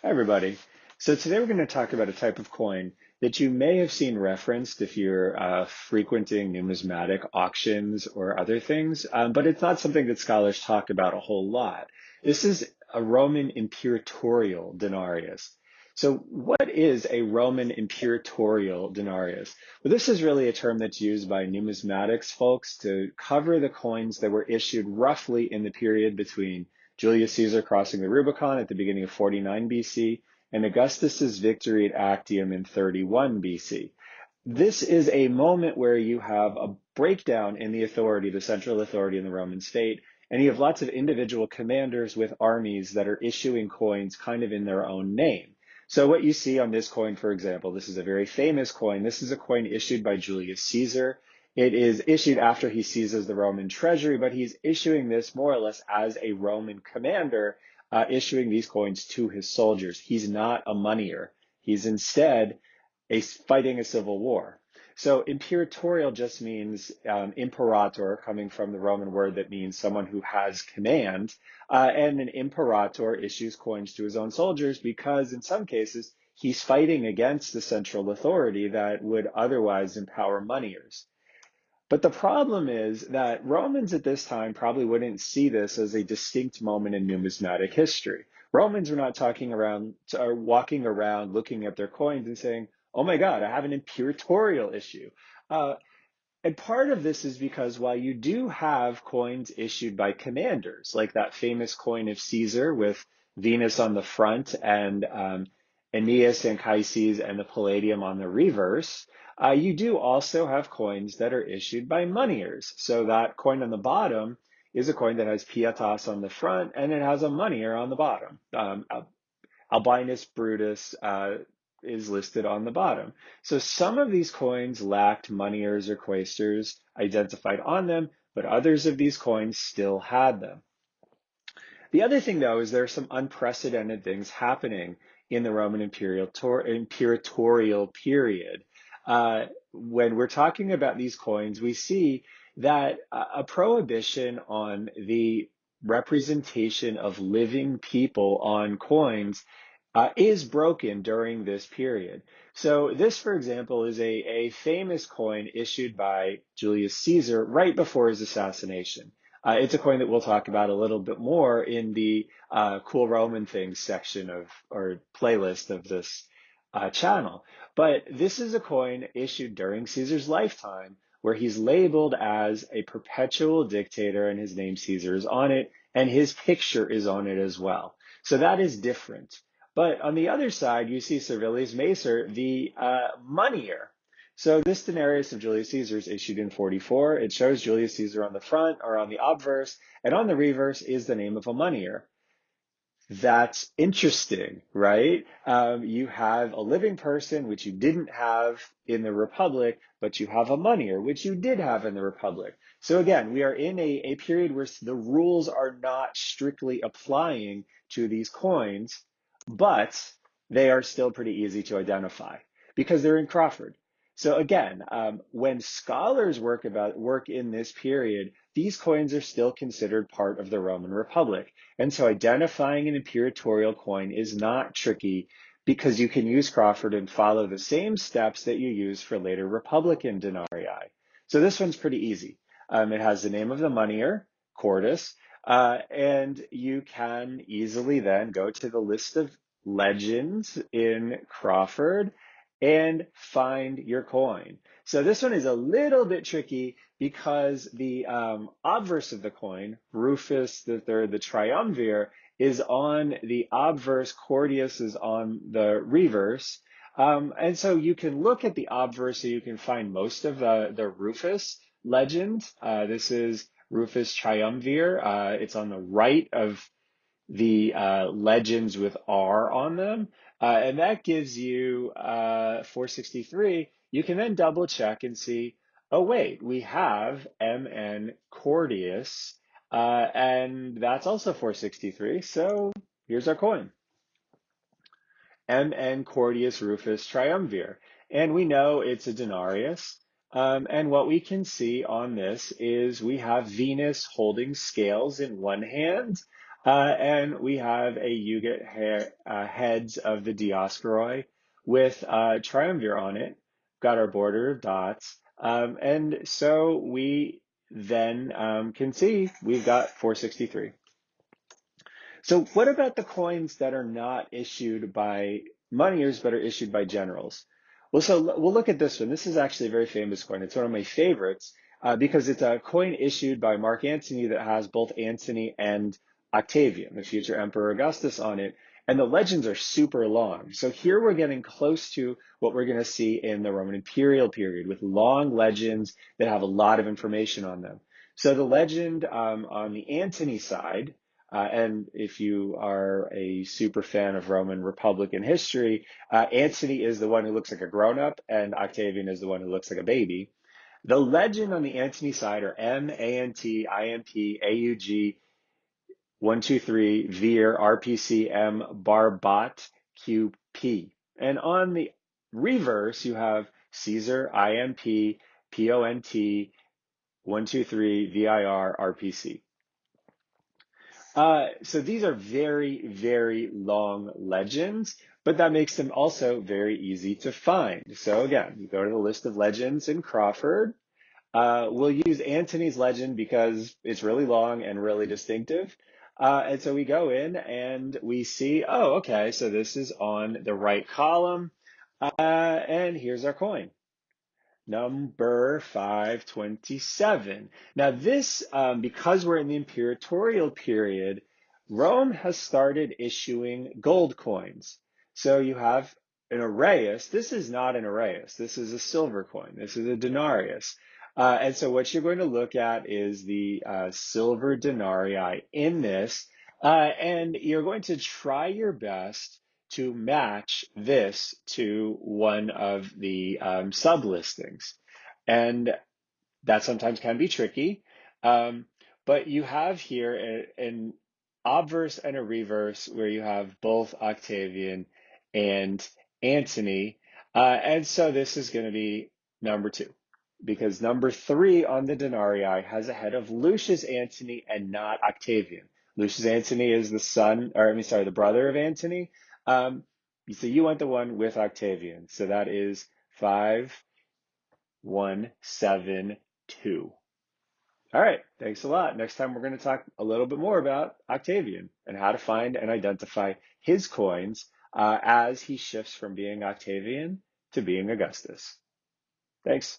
Hi, everybody. So today we're going to talk about a type of coin that you may have seen referenced if you're frequenting numismatic auctions or other things, but it's not something that scholars talk about a whole lot. This is a Roman imperatorial denarius. So what is a Roman imperatorial denarius? Well, this is really a term that's used by numismatics folks to cover the coins that were issued roughly in the period between Julius Caesar crossing the Rubicon at the beginning of 49 BC, and Augustus's victory at Actium in 31 BC. This is a moment where you have a breakdown in the authority, the central authority in the Roman state, and you have lots of individual commanders with armies that are issuing coins kind of in their own name. So what you see on this coin, for example, this is a very famous coin. This is a coin issued by Julius Caesar. It is issued after he seizes the Roman treasury, but he's issuing this more or less as a Roman commander, issuing these coins to his soldiers. He's not a moneyer. He's instead fighting a civil war. So imperatorial just means imperator, coming from the Roman word that means someone who has command. And an imperator issues coins to his own soldiers because in some cases he's fighting against the central authority that would otherwise empower moneyers. But the problem is that Romans at this time probably wouldn't see this as a distinct moment in numismatic history. Romans were not walking around looking at their coins and saying, oh my God, I have an imperatorial issue. Uh, and part of this is because while you do have coins issued by commanders, like that famous coin of Caesar with Venus on the front and Aeneas and Chryses and the Palladium on the reverse, you do also have coins that are issued by moneyers. So that coin on the bottom is a coin that has pietas on the front and it has a moneyer on the bottom. Albinus Brutus is listed on the bottom. So some of these coins lacked moneyers or quaestors identified on them, but others of these coins still had them. The other thing, though, is there are some unprecedented things happening in the Roman imperatorial period. When we're talking about these coins, we see that a prohibition on the representation of living people on coins is broken during this period. So this, for example, is a famous coin issued by Julius Caesar right before his assassination. It's a coin that we'll talk about a little bit more in the Cool Roman Things section or playlist of this channel. But this is a coin issued during Caesar's lifetime where he's labeled as a perpetual dictator and his name Caesar is on it and his picture is on it as well. So that is different. But on the other side, you see Servilius Macer, the moneyer. So this denarius of Julius Caesar is issued in 44. It shows Julius Caesar on the front or on the obverse, and on the reverse is the name of a moneyer. That's interesting, right? You have a living person, which you didn't have in the Republic, but you have a moneyer, which you did have in the Republic. So again, we are in a period where the rules are not strictly applying to these coins, but they are still pretty easy to identify because they're in Crawford. So again, when scholars work in this period, these coins are still considered part of the Roman Republic. And so identifying an imperatorial coin is not tricky because you can use Crawford and follow the same steps that you use for later Republican denarii. So this one's pretty easy. It has the name of the moneyer, Quartus, and you can easily then go to the list of legends in Crawford and find your coin. So this one is a little bit tricky because the obverse of the coin, Rufus III, the triumvir, is on the obverse, Cordius is on the reverse. And so you can look at the obverse so you can find most of the Rufus legend. This is Rufus triumvir. It's on the right of the legends with R on them. And that gives you 463. You can then double check and see, oh, wait, we have MN Cordius, and that's also 463. So here's our coin. MN Cordius Rufus Triumvir. And we know it's a denarius. And what we can see on this is we have Venus holding scales in one hand, And we have a Yugat heads of the Dioscoroi with triumvir on it. Got our border of dots. And so we then can see we've got 463. So what about the coins that are not issued by moneyers but are issued by generals? Well, so we'll look at this one. This is actually a very famous coin. It's one of my favorites because it's a coin issued by Marc Antony that has both Antony and Octavian, the future Emperor Augustus, on it. And the legends are super long. So here we're getting close to what we're going to see in the Roman imperial period with long legends that have a lot of information on them. So the legend on the Antony side, and if you are a super fan of Roman Republican history, Antony is the one who looks like a grown-up, and Octavian is the one who looks like a baby. The legend on the Antony side are M, A-N-T, I-M-P, A-U-G, 123, Vir, RPC, M, Barbat, Q-P. And on the reverse, you have Caesar, I-M-P, P-O-N-T, 123, VIR, RPC. So these are very, very long legends, but that makes them also very easy to find. So again, you go to the list of legends in Crawford. We'll use Antony's legend because it's really long and really distinctive. And so we go in and we see, oh, okay, so this is on the right column. And here's our coin. Number 527. Now this, because we're in the Imperatorial period, Rome has started issuing gold coins. So you have an Araeus. This is not an Araeus. This is a silver coin. This is a denarius. And so what you're going to look at is the silver denarii in this, and you're going to try your best to match this to one of the sub-listings. And that sometimes can be tricky. Um, but you have here an obverse and a reverse where you have both Octavian and Antony. And so this is going to be number 2 because number 3 on the denarii has a head of Lucius Antony and not Octavian. Lucius Antony is the son, or I mean, sorry, the brother of Antony. Um, so you want the one with Octavian. So that is 5,172. All right, thanks a lot. Next time we're going to talk a little bit more about Octavian and how to find and identify his coins as he shifts from being Octavian to being Augustus. Thanks.